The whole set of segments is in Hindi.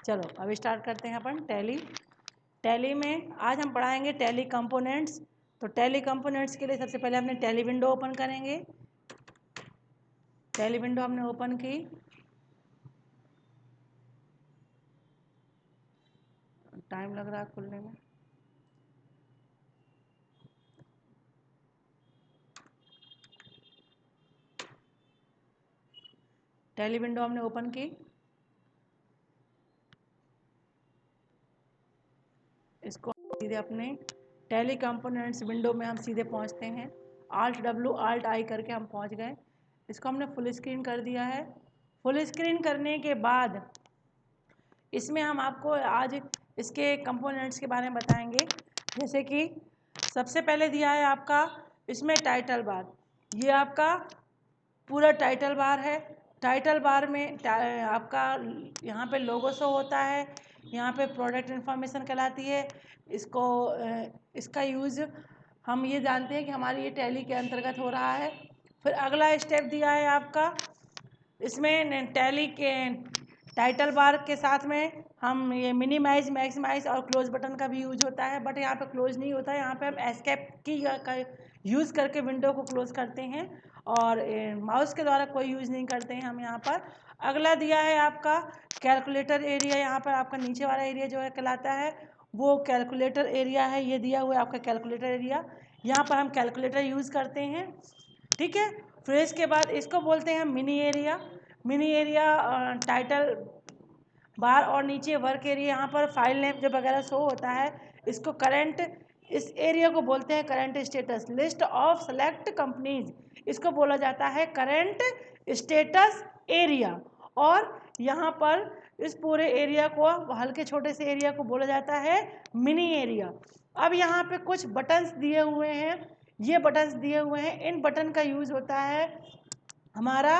चलो अब स्टार्ट करते हैं अपन टैली। टैली में आज हम पढ़ाएंगे टैली कंपोनेंट्स। तो टैली कंपोनेंट्स के लिए सबसे पहले हमने टैली विंडो ओपन करेंगे। टैली विंडो हमने ओपन की, टाइम लग रहा है खुलने में। टैली विंडो हमने ओपन की, इसको सीधे अपने टैली कंपोनेंट्स विंडो में हम सीधे पहुंचते हैं। Alt+W Alt+I करके हम पहुंच गए। इसको हमने फुल स्क्रीन कर दिया है। फुल स्क्रीन करने के बाद इसमें हम आपको आज इसके कंपोनेंट्स के बारे में बताएंगे। जैसे कि सबसे पहले दिया है आपका इसमें टाइटल बार। ये आपका पूरा टाइटल बार है। टाइटल बार में आपका यहाँ पे लोगो शो होता है, यहाँ पे प्रोडक्ट इन्फॉर्मेशन कहलाती है। इसको इसका यूज़ हम ये जानते हैं कि हमारी ये टैली के अंतर्गत हो रहा है। फिर अगला स्टेप दिया है आपका इसमें टैली के टाइटल बार के साथ में हम ये मिनिमाइज, मैक्सिमाइज और क्लोज बटन का भी यूज होता है, बट यहाँ पे क्लोज नहीं होता है। यहाँ पे हम एस्केप की का यूज़ करके विंडो को क्लोज करते हैं और माउस के द्वारा कोई यूज़ नहीं करते हैं हम यहाँ पर। अगला दिया है आपका कैलकुलेटर एरिया। यहाँ पर आपका नीचे वाला एरिया जो है कहलाता है वो कैलकुलेटर एरिया है। ये दिया हुआ है आपका कैलकुलेटर एरिया, यहाँ पर हम कैलकुलेटर यूज़ करते हैं। ठीक है। फिर इसके बाद इसको बोलते हैं mini area. Mini area title bar और नीचे वर्क एरिया, यहाँ पर फाइल नेम जो वगैरह शो होता है। इसको करंट, इस एरिया को बोलते हैं current status. List of select companies, इसको बोला जाता है करंट स्टेटस एरिया। और यहाँ पर इस पूरे एरिया को, हल्के छोटे से एरिया को बोला जाता है मिनी एरिया। अब यहाँ पे कुछ बटन्स दिए हुए हैं, ये बटन्स दिए हुए हैं। इन बटन का यूज़ होता है हमारा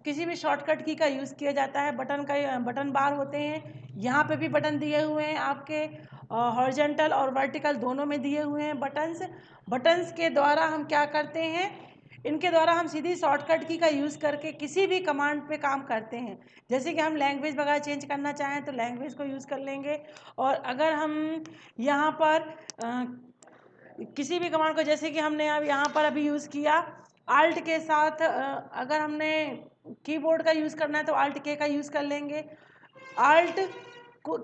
किसी भी शॉर्टकट की का यूज़ किया जाता है। बटन बार होते हैं, यहाँ पे भी बटन दिए हुए हैं आपके, हॉरिजॉन्टल और वर्टिकल दोनों में दिए हुए हैं बटन्स के द्वारा हम क्या करते हैं, इनके द्वारा हम सीधी शॉर्टकट की का यूज़ करके किसी भी कमांड पे काम करते हैं। जैसे कि हम लैंग्वेज वगैरह चेंज करना चाहें तो लैंग्वेज को यूज़ कर लेंगे। और अगर हम यहाँ पर किसी भी कमांड को, जैसे कि हमने अब यहाँ पर अभी यूज़ किया आल्ट के साथ, अगर हमने कीबोर्ड का यूज़ करना है तो आल्ट के का यूज़ कर लेंगे। आल्ट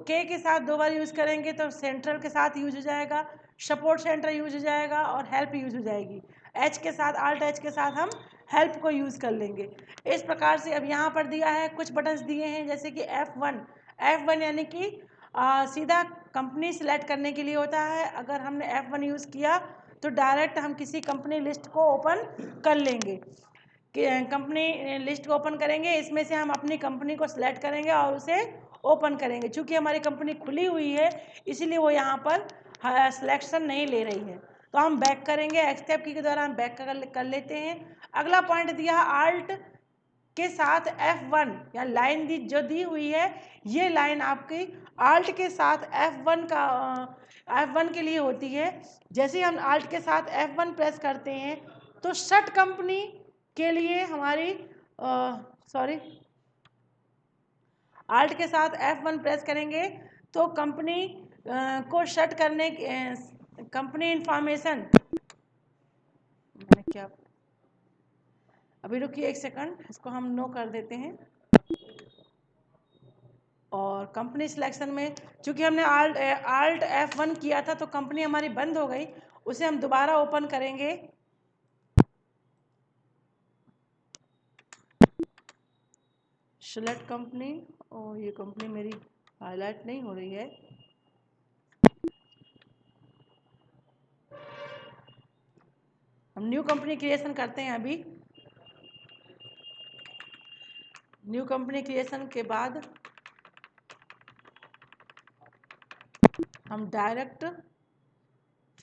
के साथ दो बार यूज़ करेंगे तो सेंट्रल के साथ यूज हो जाएगा, सपोर्ट सेंटर यूज हो जाएगा और हेल्प यूज हो जाएगी। एच के साथ, आल्ट एच के साथ हम हेल्प को यूज़ कर लेंगे। इस प्रकार से अब यहाँ पर दिया है कुछ बटन्स दिए हैं, जैसे कि F1 यानी कि सीधा कंपनी सिलेक्ट करने के लिए होता है। अगर हमने F1 यूज़ किया तो डायरेक्ट हम किसी कंपनी लिस्ट को ओपन कर लेंगे। कंपनी लिस्ट को ओपन करेंगे, इसमें से हम अपनी कंपनी को सिलेक्ट करेंगे और उसे ओपन करेंगे। चूँकि हमारी कंपनी खुली हुई है इसीलिए वो यहाँ पर सिलेक्शन नहीं ले रही है। तो हम बैक करेंगे, एस्केप की के द्वारा हम बैक कर लेते हैं। अगला पॉइंट दिया है आल्ट के साथ F1 या लाइन जो दी हुई है, ये लाइन आपकी आल्ट के साथ F1 के लिए होती है। जैसे हम आल्ट के साथ F1 प्रेस करते हैं तो शट कंपनी के लिए हमारी आल्ट के साथ F1 प्रेस करेंगे तो कंपनी को शट करने, कंपनी इंफॉर्मेशन, मैंने क्या, अभी रुकिए एक सेकंड, इसको हम नो कर देते हैं। और कंपनी सिलेक्शन में चूंकि हमने आल्ट F1 किया था तो कंपनी हमारी बंद हो गई, उसे हम दोबारा ओपन करेंगे। सिलेक्ट कंपनी, और ये कंपनी मेरी हाईलाइट नहीं हो रही है। हम न्यू कंपनी क्रिएशन करते हैं। अभी न्यू कंपनी क्रिएशन के बाद हम डायरेक्ट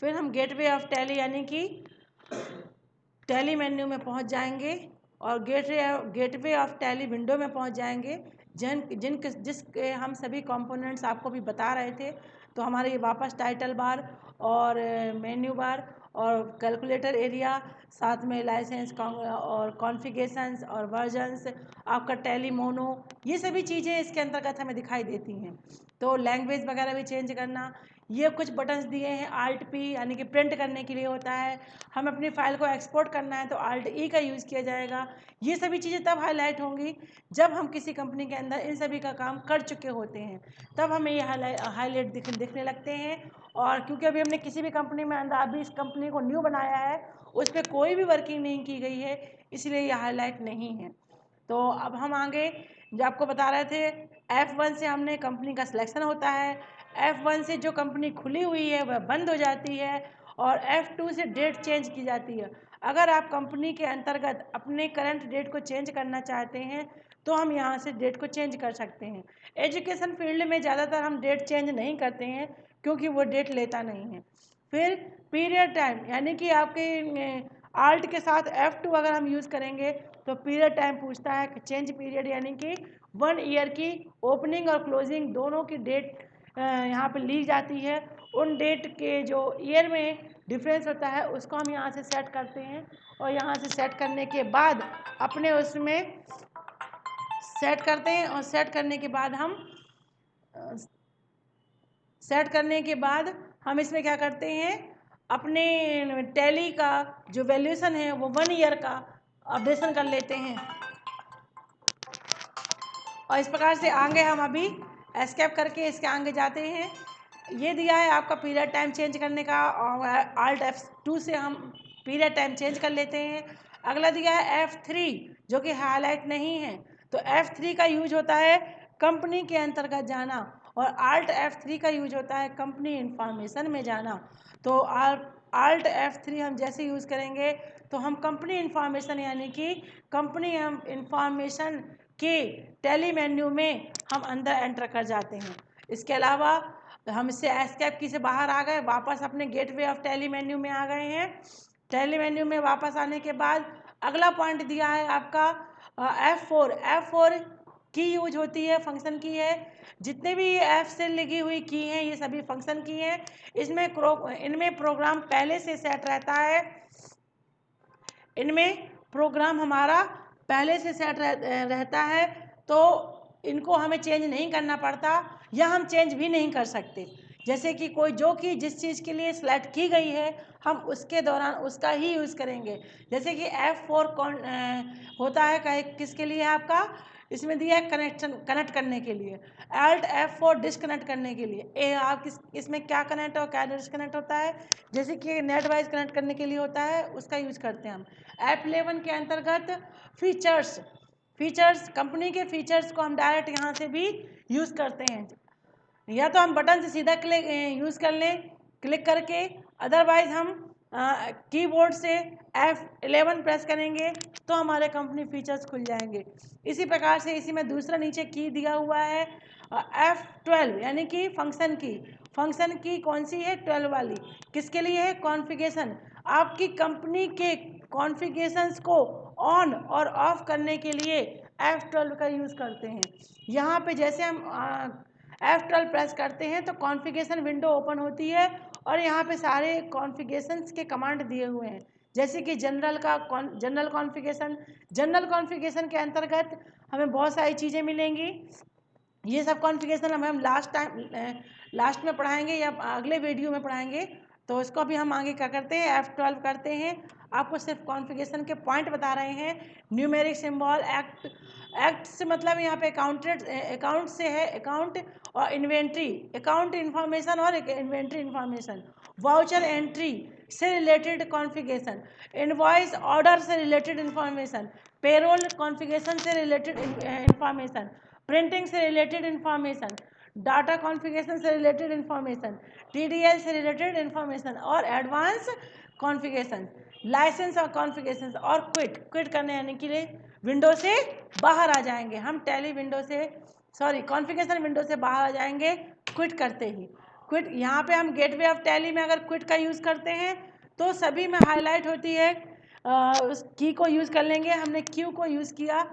फिर हम गेटवे ऑफ टैली यानी कि टैली मेन्यू में पहुंच जाएंगे और गेटवे ऑफ टैली विंडो में पहुंच जाएंगे। जिसके हम सभी कंपोनेंट्स आपको भी बता रहे थे। तो हमारे ये वापस टाइटल बार और मेन्यू बार और कैलकुलेटर एरिया, साथ में लाइसेंस और कॉन्फ़िगरेशंस और वर्जन्स, आपका टैली मोनो, ये सभी चीज़ें इसके अंतर्गत हमें दिखाई देती हैं। तो लैंग्वेज वगैरह भी चेंज करना, ये कुछ बटन्स दिए हैं। आल्ट पी यानी कि प्रिंट करने के लिए होता है, हम अपनी फाइल को एक्सपोर्ट करना है तो आल्ट ई का यूज़ किया जाएगा। ये सभी चीज़ें तब हाईलाइट होंगी जब हम किसी कंपनी के अंदर इन सभी का काम कर चुके होते हैं, तब हमें ये हाईलाइट दिखने लगते हैं। और क्योंकि अभी हमने किसी भी कंपनी में अंदर अभी इस कंपनी को न्यू बनाया है, उस पर कोई भी वर्किंग नहीं की गई है, इसलिए ये हाईलाइट नहीं है। तो अब हम आगे जो आपको बता रहे थे, F1 से हमने कंपनी का सिलेक्शन होता है, F1 से जो कंपनी खुली हुई है वह बंद हो जाती है, और F2 से डेट चेंज की जाती है। अगर आप कंपनी के अंतर्गत अपने करंट डेट को चेंज करना चाहते हैं तो हम यहाँ से डेट को चेंज कर सकते हैं। एजुकेशन फील्ड में ज़्यादातर हम डेट चेंज नहीं करते हैं क्योंकि वो डेट लेता नहीं है। फिर पीरियड टाइम, यानी कि आपके आल्ट के साथ F2 अगर हम यूज़ करेंगे तो पीरियड टाइम पूछता है कि चेंज पीरियड, यानी कि 1 ईयर की ओपनिंग और क्लोजिंग दोनों की डेट यहाँ पे ली जाती है। उन डेट के जो ईयर में डिफरेंस होता है उसको हम यहाँ से सेट करते हैं, और यहाँ से सेट करने के बाद अपने उसमें सेट करते हैं, और सेट करने के बाद हम इसमें क्या करते हैं, अपने टैली का जो वैल्यूएशन है वो 1 ईयर का अपडेशन कर लेते हैं। और इस प्रकार से आगे हम अभी एस्केप करके इसके आगे जाते हैं। ये दिया है आपका पीरियड टाइम चेंज करने का, और आल्ट F2 से हम पीरियड टाइम चेंज कर लेते हैं। अगला दिया है F3 जो कि हाईलाइट नहीं है, तो F3 का यूज होता है कंपनी के अंतर्गत जाना, और आल्ट F3 का यूज होता है कंपनी इंफॉर्मेशन में जाना। तो आल्ट F3 हम जैसे यूज़ करेंगे तो हम कंपनी इंफॉर्मेशन यानी कि कंपनी इंफॉर्मेशन के टैली मेन्यू में हम अंदर एंटर कर जाते हैं। इसके अलावा हम इससे एस्केप की से बाहर आ गए, वापस अपने गेटवे ऑफ टैली मेन्यू में आ गए हैं। टैली मेन्यू में वापस आने के बाद अगला पॉइंट दिया है आपका F4 की यूज होती है, फंक्शन की है। जितने भी F से लगी हुई की हैं ये सभी फंक्शन की हैं। इनमें प्रोग्राम पहले से सेट रहता है, इनमें प्रोग्राम हमारा पहले से सेट रहता है, तो इनको हमें चेंज नहीं करना पड़ता, या हम चेंज भी नहीं कर सकते। जैसे कि कोई जो कि जिस चीज़ के लिए सेलेक्ट की गई है हम उसके दौरान उसका ही यूज़ करेंगे। जैसे कि F4 होता है किसके लिए आपका, इसमें दिया है कनेक्ट करने के लिए, Alt F4 डिस्कनेक्ट करने के लिए। आप इसमें क्या कनेक्ट और क्या डिस्कनेक्ट होता है, जैसे कि नेट वाइज कनेक्ट करने के लिए होता है, उसका यूज़ करते हैं हम। F11 के अंतर्गत फीचर्स कंपनी के फीचर्स को हम डायरेक्ट यहाँ से भी यूज़ करते हैं, या तो हम बटन से सीधा यूज़ कर लें क्लिक करके, अदरवाइज हम कीबोर्ड से F11 प्रेस करेंगे तो हमारे कंपनी फीचर्स खुल जाएंगे। इसी प्रकार से इसी में दूसरा नीचे की दिया हुआ है F12 यानी कि फंक्शन की कौन सी है, 12 वाली, किसके लिए है, कॉन्फ़िगरेशन। आपकी कंपनी के कॉन्फ़िगरेशंस को ऑन और ऑफ करने के लिए F12 का यूज़ करते हैं। यहाँ पे जैसे हम F12 प्रेस करते हैं तो कॉन्फ़िगरेशन विंडो ओपन होती है, और यहाँ पे सारे कॉन्फ़िगरेशंस के कमांड दिए हुए हैं। जैसे कि जनरल कॉन्फ़िगरेशन के अंतर्गत हमें बहुत सारी चीज़ें मिलेंगी। ये सब कॉन्फ़िगरेशन हम लास्ट में पढ़ाएंगे या अगले वीडियो में पढ़ाएंगे, तो इसको भी हम आगे क्या करते हैं, F12 करते हैं। आपको सिर्फ कॉन्फ़िगरेशन के पॉइंट बता रहे हैं। न्यूमेरिक सिंबल, एक्ट से मतलब यहाँ पे अकाउंट से है, अकाउंट और इन्वेंट्री, अकाउंट इन्फॉर्मेशन और इन्वेंट्री इन्फॉर्मेशन, वाउचर एंट्री से रिलेटेड कॉन्फ़िगरेशन, इनवॉइस ऑर्डर से रिलेटेड इन्फॉर्मेशन, पेरोल कॉन्फ़िगरेशन से रिलेटेड इन्फॉर्मेशन, प्रिंटिंग से रिलेटेड इन्फॉर्मेशन, डाटा कॉन्फ़िगरेशन से रिलेटेड इन्फॉर्मेशन, TDL से रिलेटेड इन्फॉर्मेशन, और एडवांस कॉन्फ़िगरेशन, लाइसेंस और कॉन्फ़िगरेशन, और क्विट करने यानी कि विंडो से बाहर आ जाएंगे हम, कॉन्फ़िगरेशन विंडो से बाहर आ जाएंगे क्विट करते ही। क्विट यहाँ पे हम गेटवे ऑफ टैली में अगर क्विट का यूज़ करते हैं तो सभी में हाईलाइट होती है, उस की को यूज़ कर लेंगे। हमने क्यू को यूज़ किया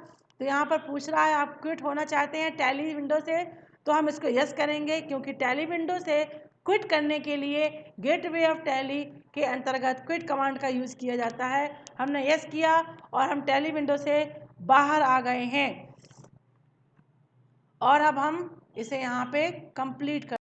तो यहाँ पर पूछ रहा है आप क्विट होना चाहते हैं टैली विंडो से, तो हम इसको यस करेंगे, क्योंकि टैली विंडो से क्विट करने के लिए गेटवे ऑफ टैली के अंतर्गत क्विट कमांड का यूज़ किया जाता है। हमने यस किया और हम टैली विंडो से बाहर आ गए हैं और अब हम इसे यहाँ पे कंप्लीट कर